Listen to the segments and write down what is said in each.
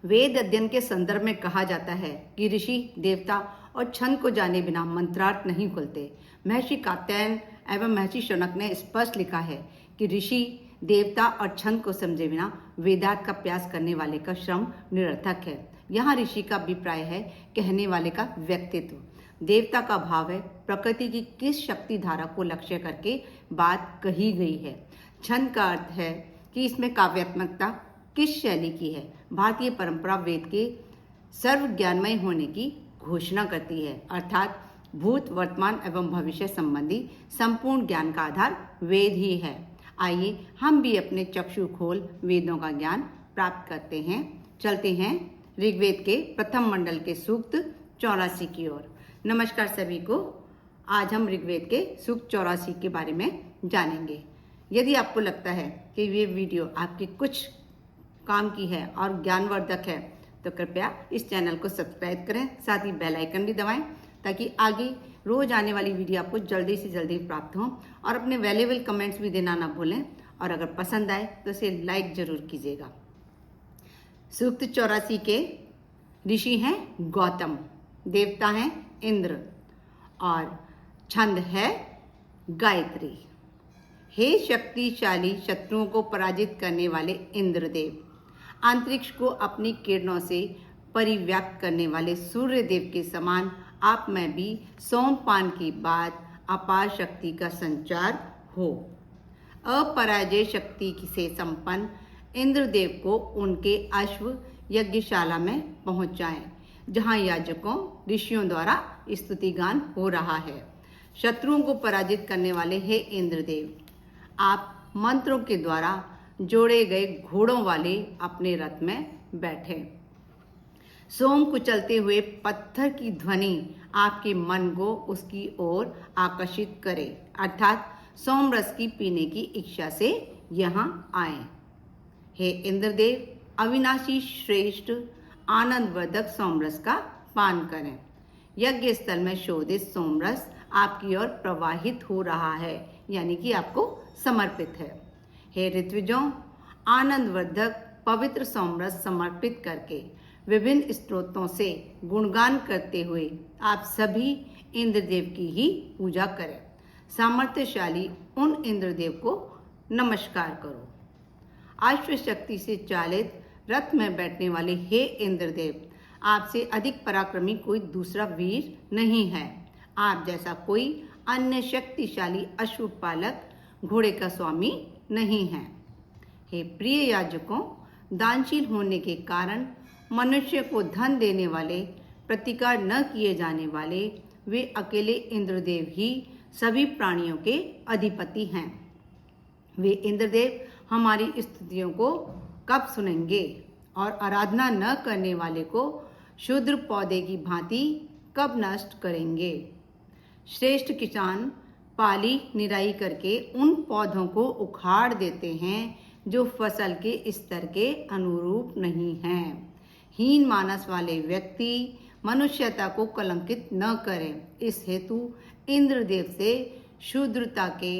वेद अध्ययन के संदर्भ में कहा जाता है कि ऋषि देवता और छंद को जाने बिना मंत्रार्थ नहीं खुलते। महर्षि कात्यायन एवं महर्षि शौनक ने स्पष्ट लिखा है कि ऋषि देवता और छंद को समझे बिना वेदार्थ का प्रयास करने वाले का श्रम निरर्थक है। यहाँ ऋषि का अभिप्राय है कहने वाले का व्यक्तित्व। देवता का भाव है प्रकृति की किस शक्ति धारा को लक्ष्य करके बात कही गई है। छंद का अर्थ है कि इसमें काव्यात्मकता किस शैली की है। भारतीय परंपरा वेद के सर्व ज्ञानमय होने की घोषणा करती है, अर्थात भूत वर्तमान एवं भविष्य संबंधी संपूर्ण ज्ञान का आधार वेद ही है। आइए हम भी अपने चक्षु खोल वेदों का ज्ञान प्राप्त करते हैं। चलते हैं ऋग्वेद के प्रथम मंडल के सूक्त 84 की ओर। नमस्कार सभी को। आज हम ऋग्वेद के सूक्त 84 के बारे में जानेंगे। यदि आपको लगता है कि ये वीडियो आपके कुछ काम की है और ज्ञानवर्धक है तो कृपया इस चैनल को सब्सक्राइब करें, साथ ही बेल आइकन भी दबाएं ताकि आगे रोज आने वाली वीडियो आपको जल्दी से जल्दी प्राप्त हो। और अपने वैल्यूएबल कमेंट्स भी देना ना भूलें और अगर पसंद आए तो इसे लाइक जरूर कीजिएगा। सूक्त 84 के ऋषि हैं गौतम, देवता हैं इंद्र और छंद है गायत्री। हे शक्तिशाली शत्रुओं को पराजित करने वाले इंद्रदेव, अंतरिक्ष को अपनी किरणों से परिव्याप्त करने वाले सूर्य देव के समान आप में भी सोमपान के बाद अपार शक्ति का संचार हो। अपराजय शक्ति से संपन्न इंद्रदेव को उनके अश्व यज्ञशाला में पहुंचाएं, जहां याजकों ऋषियों द्वारा स्तुति गान हो रहा है। शत्रुओं को पराजित करने वाले हे इंद्रदेव, आप मंत्रों के द्वारा जोड़े गए घोड़ों वाले अपने रथ में बैठे। सोम कुचलते हुए पत्थर की ध्वनि आपके मन को उसकी ओर आकर्षित करे, अर्थात सोम रस की पीने की इच्छा से यहाँ आए। हे इंद्रदेव, अविनाशी श्रेष्ठ आनंदवर्धक सोमरस का पान करें। यज्ञ स्थल में शोधित सोमरस आपकी ओर प्रवाहित हो रहा है, यानी कि आपको समर्पित है। हे ऋत्विजों, आनंदवर्धक पवित्र सोमरस समर्पित करके विभिन्न स्त्रोतों से गुणगान करते हुए आप सभी इंद्रदेव की ही पूजा करें। सामर्थ्यशाली उन इंद्रदेव को नमस्कार करो। अश्व शक्ति से चालित रथ में बैठने वाले हे इंद्रदेव, आपसे अधिक पराक्रमी कोई दूसरा वीर नहीं है। आप जैसा कोई अन्य शक्तिशाली अश्वपालक घोड़े का स्वामी नहीं है। हे प्रिय याजकों, दानशील होने के कारण मनुष्य को धन देने वाले, प्रतिकार न किए जाने वाले वे अकेले इंद्रदेव ही सभी प्राणियों के अधिपति हैं। वे इंद्रदेव हमारी स्तुतियों को कब सुनेंगे और आराधना न करने वाले को शूद्र पौधे की भांति कब नष्ट करेंगे। श्रेष्ठ किसान पाली निराई करके उन पौधों को उखाड़ देते हैं जो फसल के स्तर के अनुरूप नहीं हैं। हीन मानस वाले व्यक्ति मनुष्यता को कलंकित न करें, इस हेतु इंद्रदेव से शूद्रता के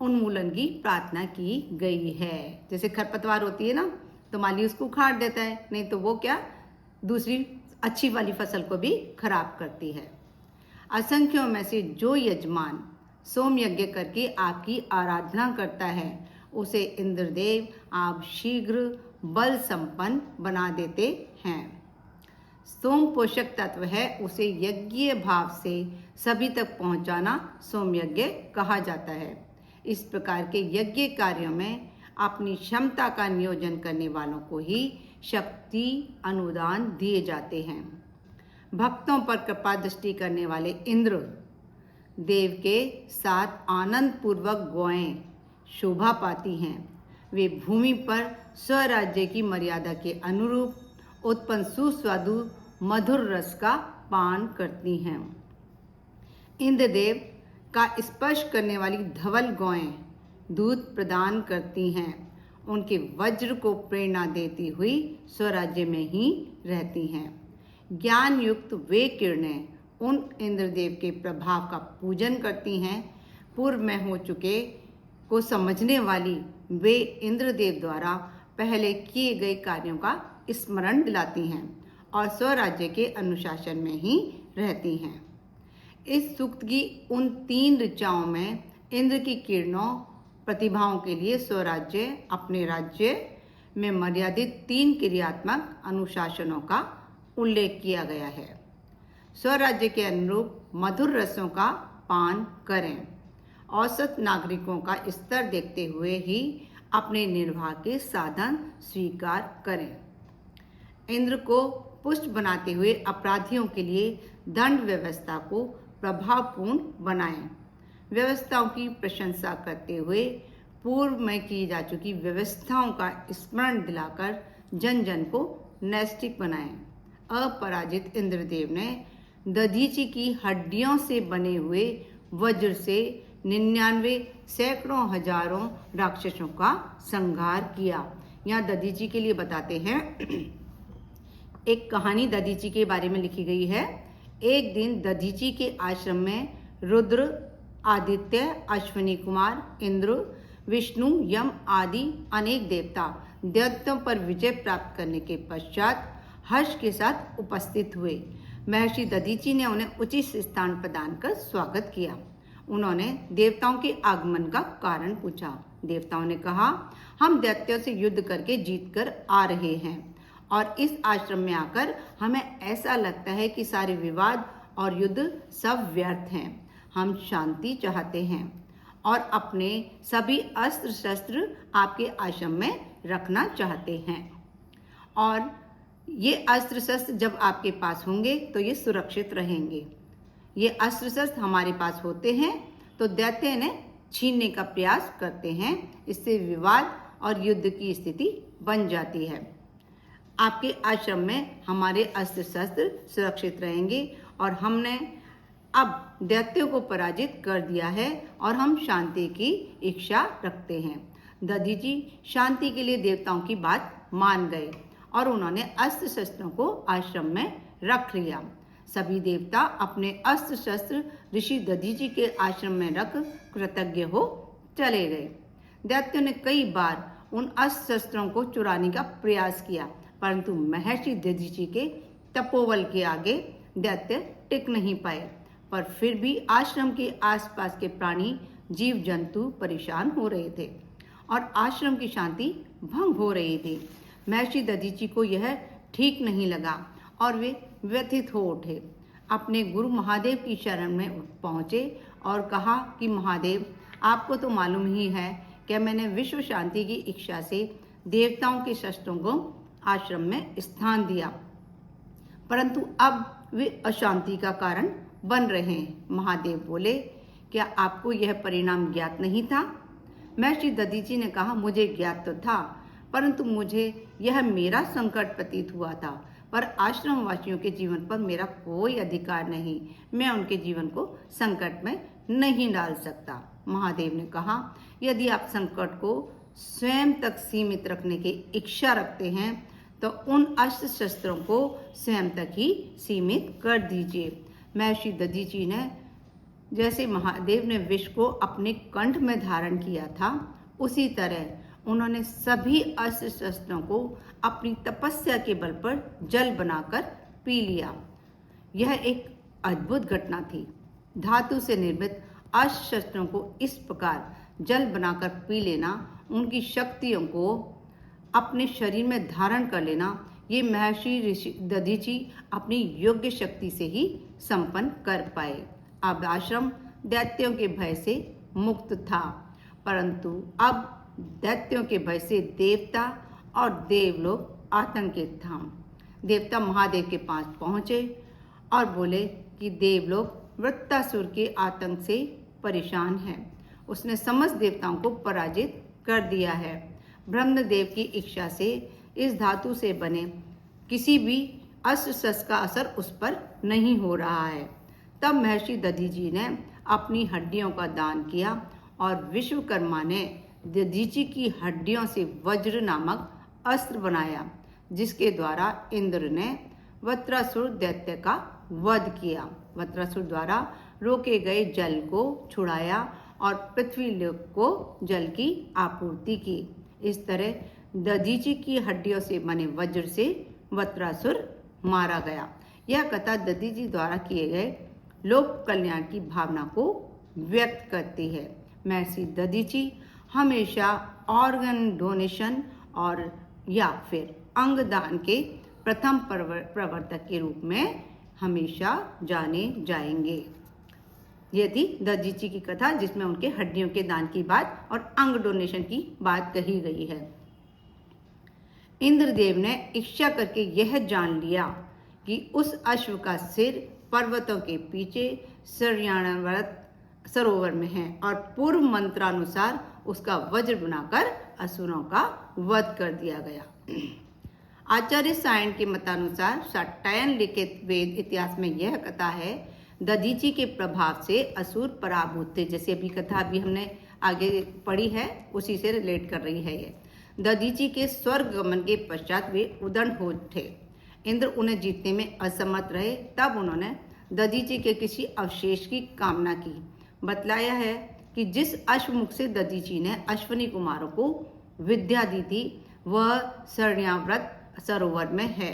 उन्मूलन की प्रार्थना की गई है। जैसे खरपतवार होती है ना, तो माली उसको उखाड़ देता है, नहीं तो वो क्या दूसरी अच्छी वाली फसल को भी खराब करती है। असंख्यों में से जो यजमान सोम यज्ञ करके आपकी आराधना करता है, उसे इंद्रदेव आप शीघ्र बल संपन्न बना देते हैं। सोम पोषक तत्व है, उसे यज्ञीय भाव से सभी तक पहुंचाना सोम यज्ञ कहा जाता है। इस प्रकार के यज्ञ कार्यों में अपनी क्षमता का नियोजन करने वालों को ही शक्ति अनुदान दिए जाते हैं। भक्तों पर कृपा दृष्टि करने वाले इंद्र देव के साथ आनंद पूर्वक गौएं शोभा पाती हैं। वे भूमि पर स्वराज्य की मर्यादा के अनुरूप उत्पन्न सुस्वादु मधुर रस का पान करती हैं। इंद्रदेव का स्पर्श करने वाली धवल गौएं दूध प्रदान करती हैं। उनके वज्र को प्रेरणा देती हुई स्वराज्य में ही रहती हैं। ज्ञान युक्त वे किरणें उन इंद्रदेव के प्रभाव का पूजन करती हैं। पूर्व में हो चुके को समझने वाली वे इंद्रदेव द्वारा पहले किए गए कार्यों का स्मरण दिलाती हैं और स्वराज्य के अनुशासन में ही रहती हैं। इस सूक्त की उन 3 ऋचाओं में इंद्र की किरणों प्रतिभाओं के लिए स्वराज्य अपने राज्य में मर्यादित 3 क्रियात्मक अनुशासनों का उल्लेख किया गया है। स्वराज्य के अनुरूप मधुर रसों का पान करें। औसत नागरिकों का स्तर देखते हुए ही अपने निर्वाह के साधन स्वीकार करें। इंद्र को पुष्ट बनाते हुए अपराधियों के लिए दंड व्यवस्था को प्रभावपूर्ण बनाएं। व्यवस्थाओं की प्रशंसा करते हुए पूर्व में की जा चुकी व्यवस्थाओं का स्मरण दिलाकर जन जन को नैतिक बनाएं। अपराजित इंद्रदेव ने दधीचि की हड्डियों से बने हुए वज्र से 99 सैकड़ों हजारों राक्षसों का संहार किया। यहाँ दधीचि के लिए बताते हैं, एक कहानी दधीचि के बारे में लिखी गई है। एक दिन दधीचि के आश्रम में रुद्र, आदित्य, अश्विनी कुमार, इंद्र, विष्णु, यम आदि अनेक देवता दैत्यों पर विजय प्राप्त करने के पश्चात हर्ष के साथ उपस्थित हुए। महर्षि दधीचि ने उन्हें उचित स्थान प्रदान कर स्वागत किया। उन्होंने देवताओं के आगमन का कारण पूछा। देवताओं ने कहा, हम दैत्यों से युद्ध करके जीत कर आ रहे हैं और इस आश्रम में आकर हमें ऐसा लगता है कि सारे विवाद और युद्ध सब व्यर्थ हैं। हम शांति चाहते हैं और अपने सभी अस्त्र शस्त्र आपके आश्रम में रखना चाहते हैं और ये अस्त्र शस्त्र जब आपके पास होंगे तो ये सुरक्षित रहेंगे। ये अस्त्र शस्त्र हमारे पास होते हैं तो दैत्य इन्हें छीनने का प्रयास करते हैं। इससे विवाद और युद्ध की स्थिति बन जाती है। आपके आश्रम में हमारे अस्त्र शस्त्र सुरक्षित रहेंगे और हमने अब दैत्यों को पराजित कर दिया है और हम शांति की इच्छा रखते हैं। दधीचि शांति के लिए देवताओं की बात मान गए और उन्होंने अस्त्र शस्त्रों को आश्रम में रख लिया। सभी देवता अपने अस्त्र शस्त्र ऋषि दधीचि के आश्रम में रख कृतज्ञ हो चले गए। दैत्यों ने कई बार उन अस्त्र शस्त्रों को चुराने का प्रयास किया, परंतु महर्षि दधीचि के तपोबल के आगे दैत्य टिक नहीं पाए। पर फिर भी आश्रम के आसपास के प्राणी जीव जंतु परेशान हो रहे थे और आश्रम की शांति भंग हो रही थी। महर्षि दधीचि को यह ठीक नहीं लगा और वे व्यथित हो उठे। अपने गुरु महादेव की शरण में पहुँचे और कहा कि महादेव, आपको तो मालूम ही है कि मैंने विश्व शांति की इच्छा से देवताओं के शस्त्रों को आश्रम में स्थान दिया, परंतु अब वे अशांति का कारण बन रहे हैं। महादेव बोले, क्या आपको यह परिणाम ज्ञात नहीं था? महर्षि दधीचि ने कहा, मुझे ज्ञात तो था, परंतु मुझे यह मेरा संकट प्रतीत हुआ था, पर आश्रम वासियों के जीवन पर मेरा कोई अधिकार नहीं। मैं उनके जीवन को संकट में नहीं डाल सकता। महादेव ने कहा, यदि आप संकट को स्वयं तक सीमित रखने की इच्छा रखते हैं तो उन अस्त्र शस्त्रों को स्वयं तक ही सीमित कर दीजिए। महर्षि दधीचि ने जैसे महादेव ने विष को अपने कंठ में धारण किया था, उसी तरह उन्होंने सभी अस्त्र शस्त्रों को अपनी तपस्या के बल पर जल बनाकर पी लिया। यह एक अद्भुत घटना थी। धातु से निर्मित अस्त्र शस्त्रों को इस प्रकार जल बनाकर पी लेना, उनकी शक्तियों को अपने शरीर में धारण कर लेना, ये महर्षि दधीचि अपनी योग्य शक्ति से ही संपन्न कर पाए। अब आश्रम दैत्यों के भय से मुक्त था, परंतु अब दैत्यों के भय से देवता और देवलोक आतंकित था। देवता महादेव के पास पहुंचे और बोले कि देवलोक वृत्तासुर के आतंक से परेशान है। उसने समस्त देवताओं को पराजित कर दिया है। ब्रह्मदेव की इच्छा से इस धातु से बने किसी भी अस्त्र शस्त्र का असर उस पर नहीं हो रहा है। तब महर्षि दधीचि ने अपनी हड्डियों का दान किया और विश्वकर्मा ने दधीचि की हड्डियों से वज्र नामक अस्त्र बनाया, जिसके द्वारा इंद्र ने वृत्रासुर दैत्य का वध किया। वृत्रासुर द्वारा रोके गए जल को छुड़ाया और पृथ्वी लोक को जल की आपूर्ति की। इस तरह दधीची की हड्डियों से बने वज्र से वत्रासुर मारा गया। यह कथा दधीची द्वारा किए गए लोक कल्याण की भावना को व्यक्त करती है। महर्षि दधीची हमेशा ऑर्गन डोनेशन और या फिर अंगदान के प्रथम प्रवर्तक के रूप में हमेशा जाने जाएंगे। ये थी दधीची की कथा, जिसमें उनके हड्डियों के दान की बात और अंग डोनेशन की बात कही गई है। इंद्रदेव ने इच्छा करके यह जान लिया कि उस अश्व का सिर पर्वतों के पीछे सरयाणव्रत सरोवर में है और पूर्व मंत्रानुसार उसका वज्र बनाकर असुरों का वध कर दिया गया। आचार्य सायण के मतानुसार शाक्टायन लिखित वेद इतिहास में यह कथा है दधीची के प्रभाव से असुर पराभूत थे। जैसे अभी कथा अभी हमने आगे पढ़ी है उसी से रिलेट कर रही है। ये दधीची के स्वर्ग गमन के पश्चात वे उदंड हो उठे। इंद्र उन्हें जीतने में असमर्थ रहे। तब उन्होंने दधीची के किसी अवशेष की कामना की। बतलाया है कि जिस अश्वमुख से दधीची ने अश्वनी कुमारों को विद्या दी थी वह सरयाव्रत सरोवर में है।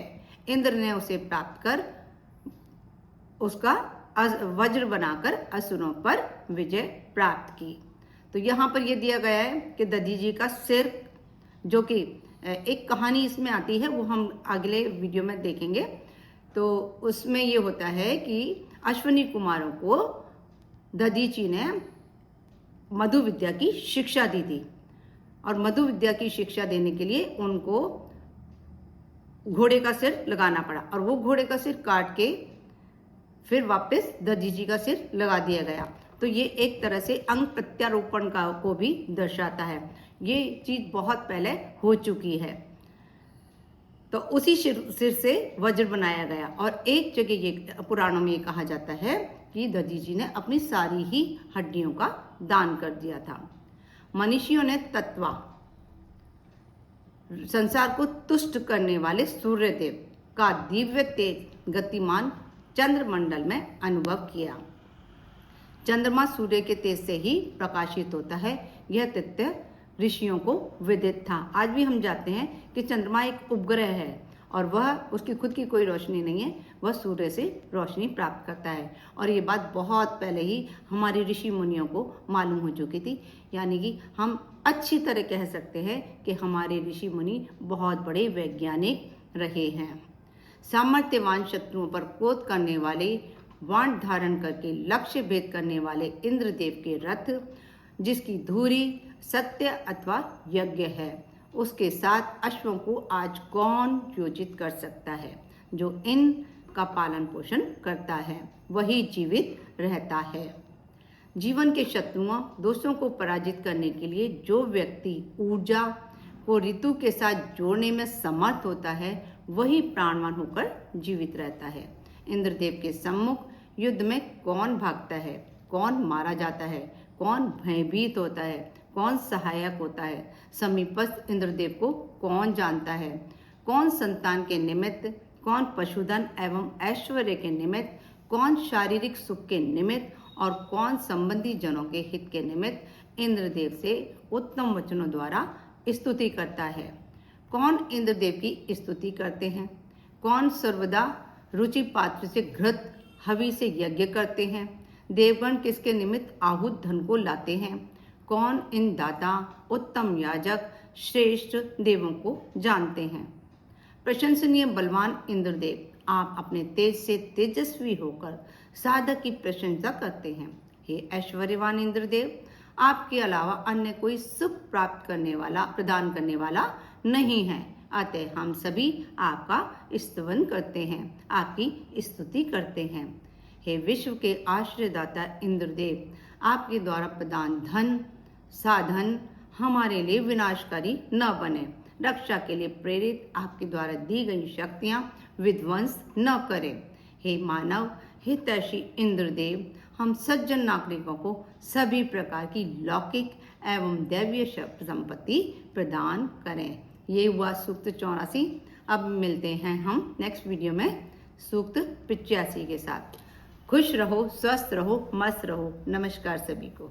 इंद्र ने उसे प्राप्त कर उसका वज्र बनाकर असुरों पर विजय प्राप्त की। तो यहाँ पर यह दिया गया है कि दधीची का सिर, जो कि एक कहानी इसमें आती है वो हम अगले वीडियो में देखेंगे। तो उसमें ये होता है कि अश्वनी कुमारों को दधीची ने मधु विद्या की शिक्षा दी थी और मधु विद्या की शिक्षा देने के लिए उनको घोड़े का सिर लगाना पड़ा और वो घोड़े का सिर काट के फिर वापस दधीची का सिर लगा दिया गया। तो ये एक तरह से अंग प्रत्यारोपण का को भी दर्शाता है। ये चीज बहुत पहले हो चुकी है। तो उसी सिर से वज्र बनाया गया और एक जगह ये पुराणों में ये कहा जाता है कि दधीची ने अपनी सारी ही हड्डियों का दान कर दिया था। मनीषियों ने तत्वा संसार को तुष्ट करने वाले सूर्यदेव का दिव्य तेज गतिमान चंद्रमंडल में अनुभव किया। चंद्रमा सूर्य के तेज से ही प्रकाशित होता है। यह तथ्य ऋषियों को विदित था। आज भी हम जानते हैं कि चंद्रमा एक उपग्रह है और वह उसकी खुद की कोई रोशनी नहीं है, वह सूर्य से रोशनी प्राप्त करता है। और ये बात बहुत पहले ही हमारे ऋषि मुनियों को मालूम हो चुकी थी। यानी कि हम अच्छी तरह कह सकते हैं कि हमारे ऋषि मुनि बहुत बड़े वैज्ञानिक रहे हैं। सामर्थ्यवान शत्रुओं पर क्रोध करने वाले, वाण धारण करके लक्ष्य भेद करने वाले इंद्रदेव के रथ, जिसकी धुरी सत्य अथवा यज्ञ है, उसके साथ अश्वों को आज कौन योजित कर सकता है? जो इन का पालन पोषण करता है वही जीवित रहता है। जीवन के शत्रुओं दोषों को पराजित करने के लिए जो व्यक्ति ऊर्जा को ऋतु के साथ जोड़ने में समर्थ होता है वही प्राणवान होकर जीवित रहता है। इंद्रदेव के सम्मुख युद्ध में कौन भागता है, कौन मारा जाता है, कौन भयभीत होता है, कौन सहायक होता है, समीपस्थ इंद्रदेव को कौन जानता है, कौन संतान के निमित्त, कौन पशुधन एवं ऐश्वर्य के निमित्त, कौन शारीरिक सुख के निमित्त और कौन संबंधी जनों के हित के निमित्त इंद्रदेव से उत्तम वचनों द्वारा स्तुति करता है। कौन इंद्रदेव की स्तुति करते हैं, कौन सर्वदा रुचि पात्र से घृत हवि से यज्ञ करते हैं, देवगण किसके निमित्त आहूत धन को लाते हैं, कौन इन दाता उत्तम याजक श्रेष्ठ देवों को जानते हैं। प्रशंसनीय बलवान इंद्रदेव, आप अपने तेज से तेजस्वी होकर साधक की प्रशंसा करते हैं। हे ऐश्वर्यवान इंद्रदेव, आपके अलावा अन्य कोई सुख प्राप्त करने वाला, प्रदान करने वाला नहीं है। अतः हम सभी आपका स्तवन करते हैं, आपकी स्तुति करते हैं। हे विश्व के आश्रयदाता इंद्रदेव, आपके द्वारा प्रदान धन साधन हमारे लिए विनाशकारी न बने। रक्षा के लिए प्रेरित आपके द्वारा दी गई शक्तियां विध्वंस न करें। हे मानव हितैषी इंद्रदेव, हम सज्जन नागरिकों को सभी प्रकार की लौकिक एवं दैवीय संपत्ति प्रदान करें। ये हुआ सूक्त 84। अब मिलते हैं हम नेक्स्ट वीडियो में सूक्त 85 के साथ। खुश रहो, स्वस्थ रहो, मस्त रहो। नमस्कार सभी को।